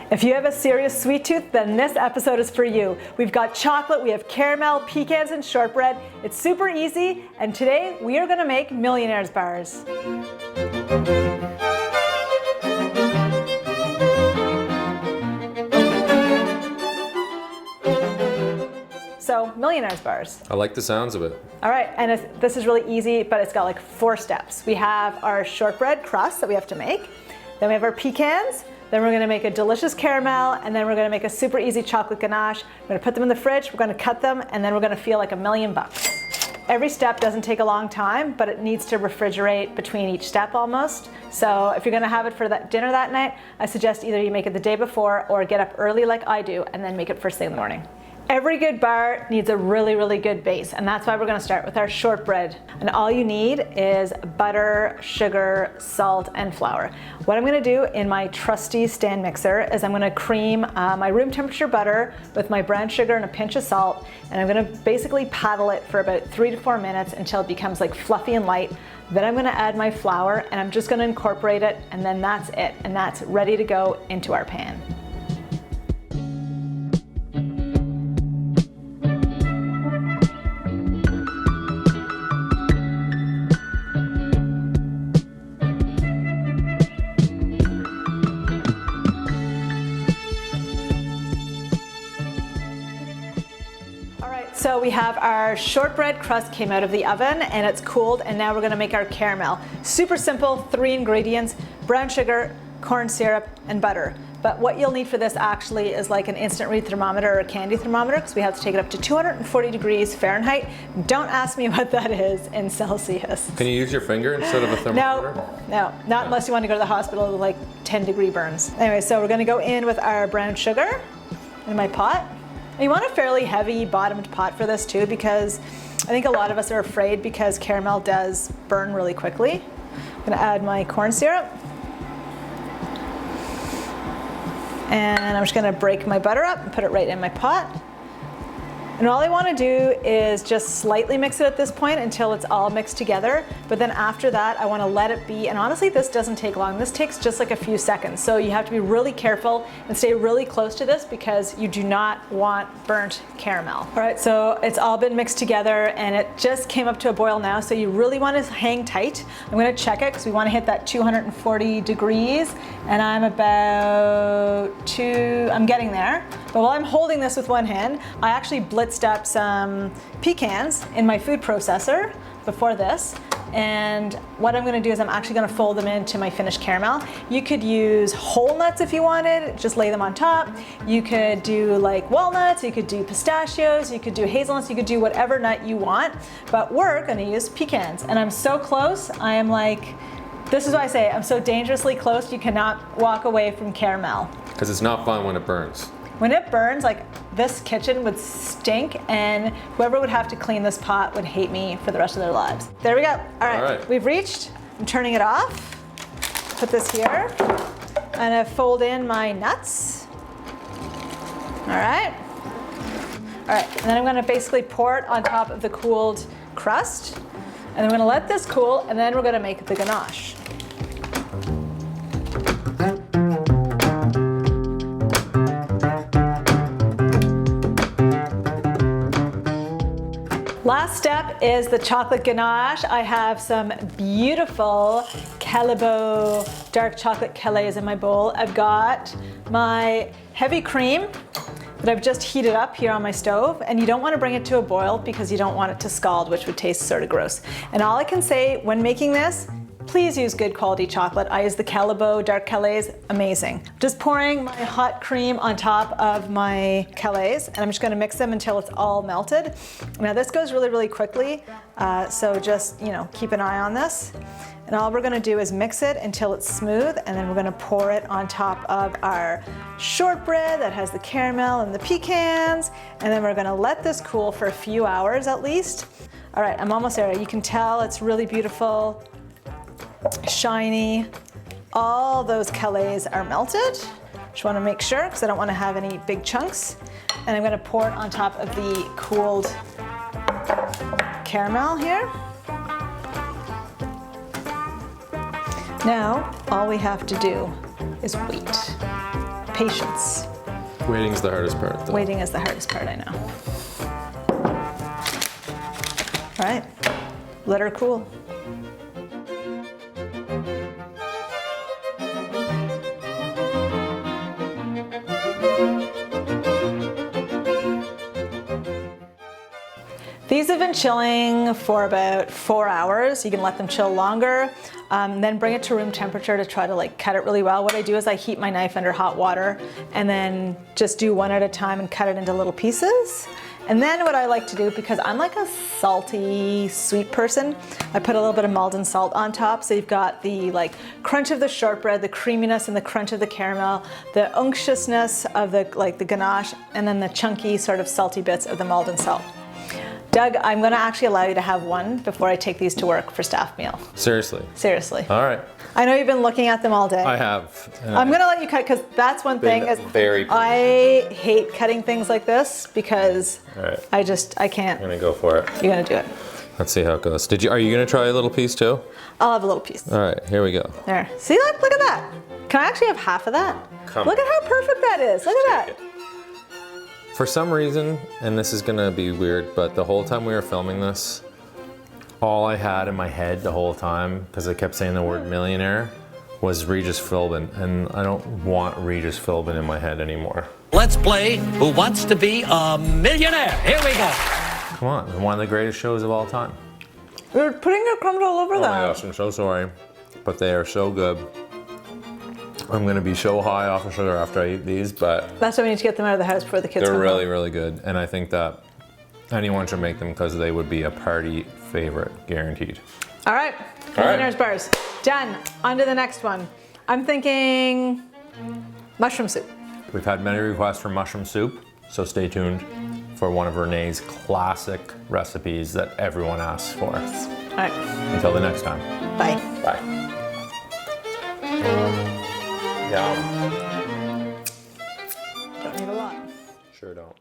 If you have a serious sweet tooth, then this episode is for you. We've got chocolate, we have caramel, pecans, and shortbread. It's super easy, and today we are gonna make Millionaires Bars. So, Millionaires Bars. I like the sounds of it. All right, and this is really easy, but it's got like 4 steps. We have our shortbread crust that we have to make. Then we have our pecans. Then we're gonna make a delicious caramel, and then we're gonna make a super easy chocolate ganache. We're gonna put them in the fridge, we're gonna cut them, and then we're gonna feel like $1,000,000. Every step doesn't take a long time, but it needs to refrigerate between each step almost. So if you're gonna have it for that dinner that night, I suggest either you make it the day before or get up early like I do and then make it first thing in the morning. Every good bar needs a really, really good base, and that's why we're gonna start with our shortbread. And all you need is butter, sugar, salt, and flour. What I'm gonna do in my trusty stand mixer is I'm gonna cream my room temperature butter with my brown sugar and a pinch of salt, and I'm gonna basically paddle it for about 3 to 4 minutes until it becomes like fluffy and light. Then I'm gonna add my flour, and I'm just gonna incorporate it, and then that's it, and that's ready to go into our pan. So we have our shortbread crust came out of the oven and it's cooled, and now we're gonna make our caramel. Super simple, 3 ingredients: brown sugar, corn syrup, and butter. But what you'll need for this actually is like an instant read thermometer or a candy thermometer, because we have to take it up to 240 degrees Fahrenheit. Don't ask me what that is in Celsius. Can you use your finger instead of a thermometer? No, not unless you want to go to the hospital with like 10-degree burns. Anyway, so we're gonna go in with our brown sugar in my pot. And you want a fairly heavy bottomed pot for this too, because I think a lot of us are afraid because caramel does burn really quickly. I'm gonna add my corn syrup. And I'm just gonna break my butter up and put it right in my pot. And all I wanna do is just slightly mix it at this point until it's all mixed together. But then after that, I wanna let it be. And honestly, this doesn't take long. This takes just like a few seconds. So you have to be really careful and stay really close to this because you do not want burnt caramel. All right, so it's all been mixed together and it just came up to a boil now. So you really wanna hang tight. I'm gonna check it because we wanna hit that 240 degrees. And I'm I'm getting there. But while I'm holding this with one hand, I actually blitzed up some pecans in my food processor before this. And what I'm gonna do is I'm actually gonna fold them into my finished caramel. You could use whole nuts if you wanted, just lay them on top. You could do like walnuts, you could do pistachios, you could do hazelnuts, you could do whatever nut you want. But we're gonna use pecans. And I'm so close, I am like, this is why I say I'm so dangerously close, you cannot walk away from caramel. Because it's not fun when it burns. When it burns, like this kitchen would stink, and whoever would have to clean this pot would hate me for the rest of their lives. There we go. All right. We've reached. I'm turning it off. Put this here. I'm gonna fold in my nuts. All right. All right, and then I'm gonna basically pour it on top of the cooled crust. And I'm gonna let this cool, and then we're gonna make the ganache. Last step is the chocolate ganache. I have some beautiful Callebaut dark chocolate Calais in my bowl. I've got my heavy cream that I've just heated up here on my stove, and you don't want to bring it to a boil because you don't want it to scald, which would taste sort of gross. And all I can say when making this, please use good quality chocolate. I use the Callebaut dark Calais, amazing. Just pouring my hot cream on top of my Calais, and I'm just gonna mix them until it's all melted. Now this goes really, really quickly, so just, keep an eye on this. And all we're gonna do is mix it until it's smooth, and then we're gonna pour it on top of our shortbread that has the caramel and the pecans, and then we're gonna let this cool for a few hours at least. All right, I'm almost there. You can tell it's really beautiful, shiny. All those Calais are melted. Just wanna make sure, because I don't wanna have any big chunks. And I'm gonna pour it on top of the cooled caramel here. Now, all we have to do is wait patience. Waiting's the hardest part, though. Waiting is the hardest part, I know. All right, let her cool. These have been chilling for about 4 hours. You can let them chill longer, then bring it to room temperature to try to like cut it really well. What I do is I heat my knife under hot water and then just do one at a time and cut it into little pieces. And then what I like to do, because I'm like a salty, sweet person, I put a little bit of Maldon salt on top. So you've got the like crunch of the shortbread, the creaminess and the crunch of the caramel, the unctuousness of the ganache, and then the chunky sort of salty bits of the Maldon salt. Doug, I'm gonna actually allow you to have one before I take these to work for staff meal. Seriously? Seriously. All right. I know you've been looking at them all day. I have. I'm gonna let you cut, because that's one thing is I hate cutting things like this because I can't. I'm gonna go for it. You're gonna do it. Let's see how it goes. Are you gonna try a little piece too? I'll have a little piece. All right, here we go. There. See that? Look at that. Can I actually have half of that? Look at how perfect that is. Look at that. For some reason, and this is gonna be weird, but the whole time we were filming this, all I had in my head the whole time, because I kept saying the word millionaire, was Regis Philbin, and I don't want Regis Philbin in my head anymore. Let's play Who Wants to Be a Millionaire? Here we go. Come on, one of the greatest shows of all time. You're putting your crumbs all over that. Oh my gosh, I'm so sorry, but they are so good. I'm gonna be so high off of sugar after I eat these, but that's why we need to get them out of the house before the kids come they're really, home. really good. And I think that anyone should make them because they would be a party favorite, guaranteed. All right, Millionaires Bars, done. On to the next one. I'm thinking mushroom soup. We've had many requests for mushroom soup, so stay tuned for one of Renee's classic recipes that everyone asks for. All right. Until the next time. Bye. Bye. Yum. Don't need a lot. Sure don't.